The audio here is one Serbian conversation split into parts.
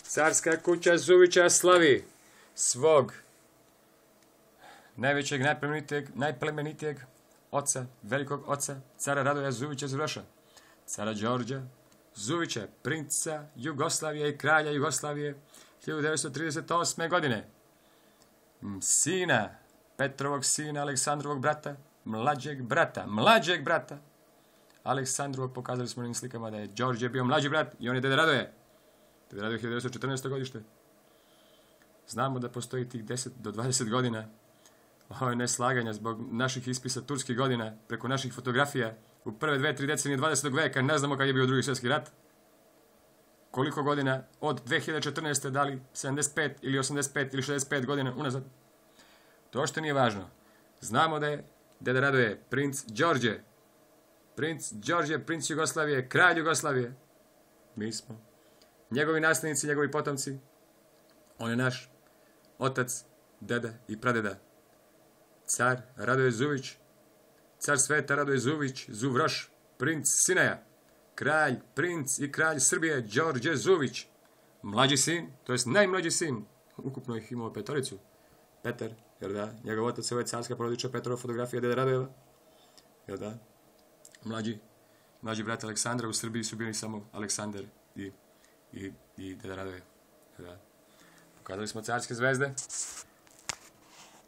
Carska kuća Zuvića slavi svog najvećeg, najplemenitijeg oca, velikog oca, cara Radoja Zuvića Zuraša, cara Đorđa Zuvića, princa Jugoslavije i kralja Jugoslavije 1938. godine. Sina, Petrovog sina, Aleksandrovog brata, mlađeg brata, Aleksandrovog, pokazali smo na slikama da je Đorđe bio mlađi brat i on je deda Radoje. Deda Radoje 1914. godište. Znamo da postoji tih 10 do 20 godina neslaganja zbog naših ispisa turskih godina, preko naših fotografija u prve 2-3 decenije 20. veka. Ne znamo kad je bio drugi svjetski rat. Koliko godina od 2014. da li 75 ili 85 ili 65 godina unazad. To što nije važno. Znamo da je deda Radoje princ Đorđe, princ Jugoslavije, kralj Jugoslavije. Mi smo njegovi nasljednici, njegovi potomci. On je naš otac, deda i pradeda. Car Radoje Zuvić, car sveta Radoje Zuvić, Zuvroš, princ Sinaja, kralj, princ i kralj Srbije, Đorđe Zuvić, mlađi sin, to jest najmlađi sin, ukupno ih imao 5, Petar, jer da, njegov otac, ovo je carska porodična Petrova fotografija deda Radojeva, jer da, mlađi brat Aleksandra, u Srbiji su bili samo Aleksandar i deda Radoje, jer da. Pokazali smo carske zvezde.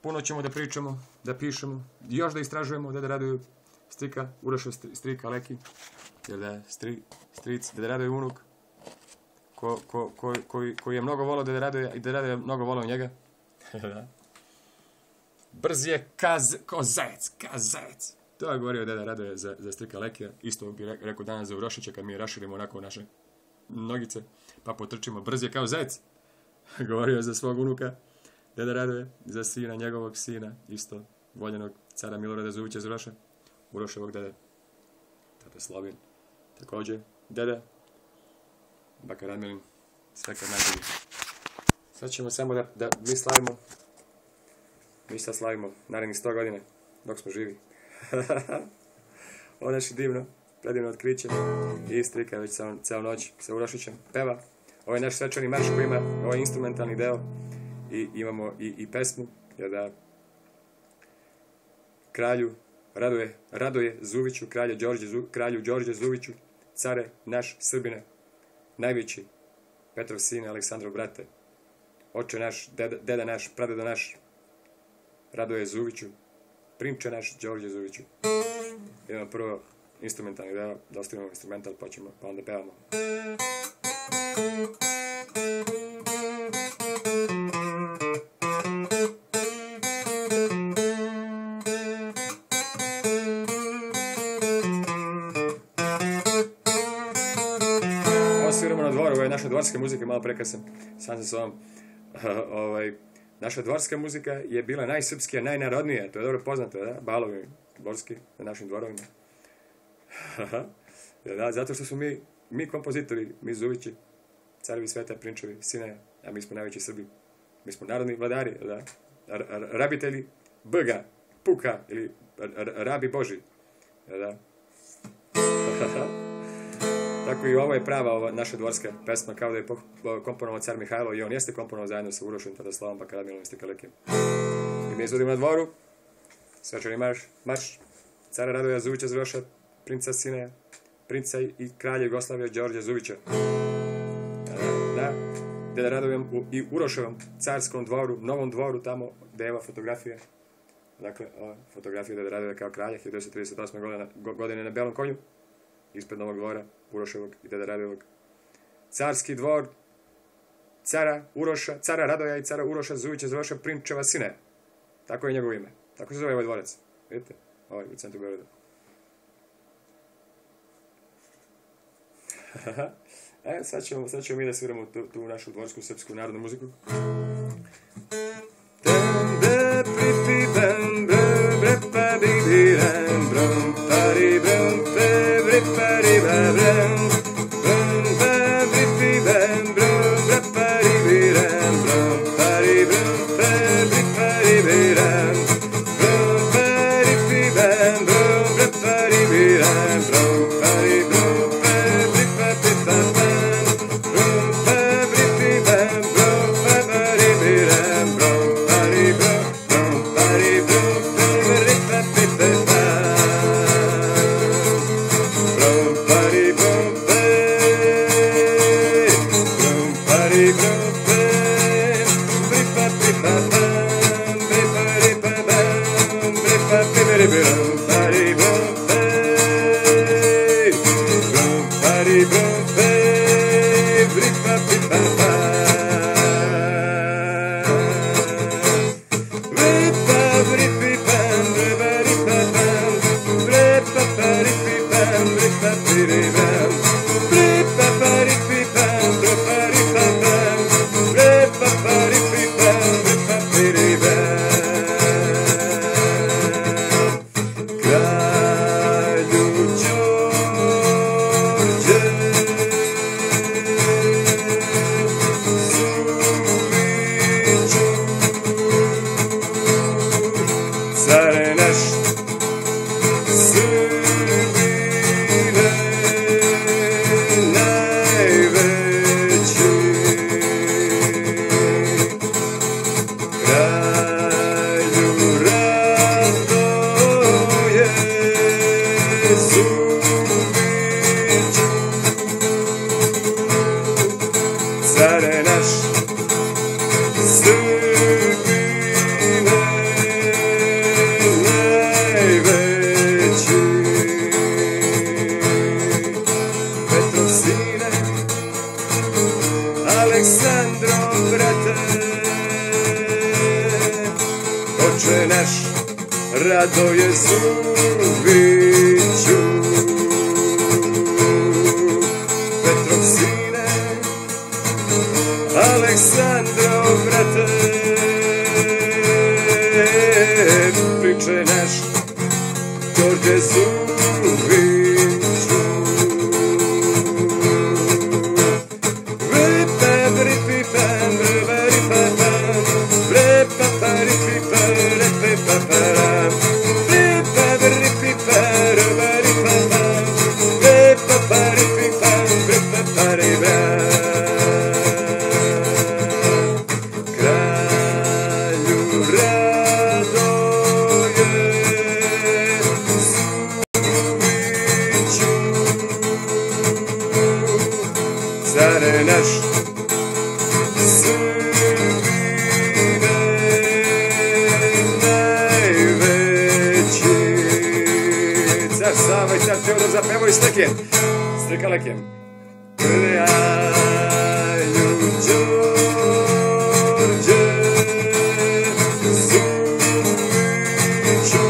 Puno ćemo da pričamo, da pišemo, još da istražujemo deda Radoju, strika, Urošev strika Leki, jer da stric, deda Radoje unuk, koji je mnogo volao deda Radoja i deda Radoje je mnogo volao njega. Brz je ko zajec. To je govorio deda Radoje za strika Lekija, isto bi rekao danas za Urošića kad mi je raširimo onako naše nogice, pa potrčimo, brz je kao zajec. Govorio za svog unuka, deda Radoje, za sina, njegovog sina, isto voljenog cara Milorada Zuvića Zuraša, Uroševog dede, tata Slovin, također deda, baka Radmilin, sve kad najbolji. Sad ćemo samo da mi sad slavimo narednih 100 godina, dok smo živi. Ovo naše predivno otkriće i strika već celu noć sa Urošićem peva. Ovo je naš svečani marš koji ima ovaj instrumentalni deo i imamo i pesmu, jer da kralju Radoje Zuviću, kralju Đorđe Zuviću, care naš Srbine, najveći, Petrov sine, Aleksandrov brate, oče naš, deda naš, pradeda naš, Radoje Zuviću, prinče naš, Đorđe Zuviću. Idemo prvo instrumentalni deo, da ostavimo instrumental, pa onda pevamo. Ovo sviramo na dvoru, ovo je naša dvorska muzika, malo prekasam sam sa ovom. Naša dvorska muzika je bila najsrpskija, najnarodnija, to je dobro poznato, da? Balovi dvorski na našim dvorovima. Da, zato što smo mi kompozitori, mi Zuvići, carevi sveta, prinčevi, sine, a mi smo najveći Srbi. Mi smo narodni vladari, da? Rabitelji Bga, Puka ili rabi Boži. Da? Tako i ovo je prava naša dvorska pesma, kao da je komponovao car Mihajlo i on jeste komponovao zajedno sa Urošem, tada Slavom, baka Radmilom i strika Lekijem. I mi izvodimo na dvoru, svečani marš, cara Radoja Zuvića Zuraša, princa Sinaja, princa i kralja Jugoslavije Đorđa Zuvića. Na deda Radojem i Uroševom carskom dvoru, novom dvoru tamo gde je ova fotografija. Dakle, ova fotografija deda Radoja kao kralja 1938. godine na belom konju, ispred novog dvora Uroševog i deda Radojevog. Carski dvor cara Radoja i cara Uroša Zuvića Zuraša, prinčeva sine. Tako je njegovo ime. Tako se zove ovaj dvorac. Vidite? Ovaj u centru Beograda. Sad ćemo mi da sviramo tu našu dvorsku srpsku narodnu muziku. care naš, Srbine najveći. Petrov sine, Aleksandro brate, Oče naš, Radoje Zuviću. Petrov sine, Aleksandro brate, priče naš, Đorđe Zuviću. Care naš, Srbine najveći. Car Sava i car Teodor zapevaju s nekim, s rekalekim. Kralju Đorđe Zuviću,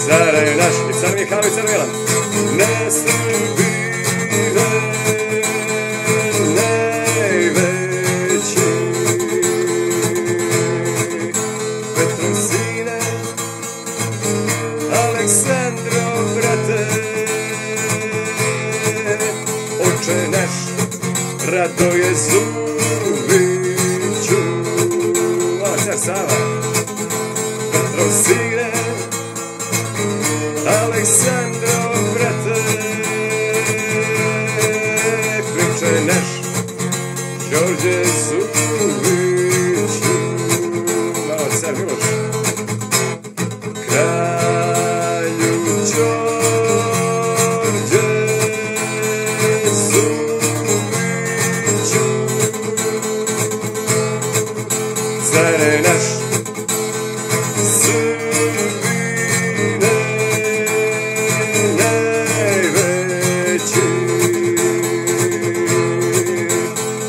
care naš, i car Mihajlo i car Milan, ne Srbine najveći. Petrov sine, Aleksandro brate, Oče naš, Radoje Zuviću. O, car Sava. Petrov sine, Aleksandro brate, priče naš, Đorđe Zuviću. O, car Miloš. Kralju Đorđe Zuviću, care naš, Srbine najveći.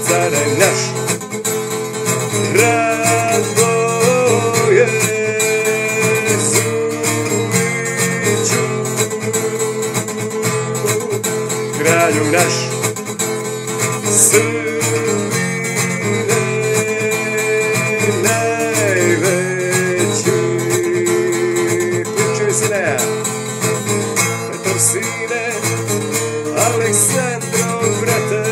Care naš, Radoje Zuviću, kralju naš, Srbine najveći. Pričuj sine, Petrov sine, Aleksandro brate,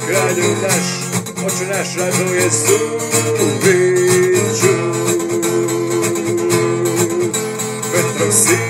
kralju naš, Oče naš, Radoje Zuviću. Petrov sine,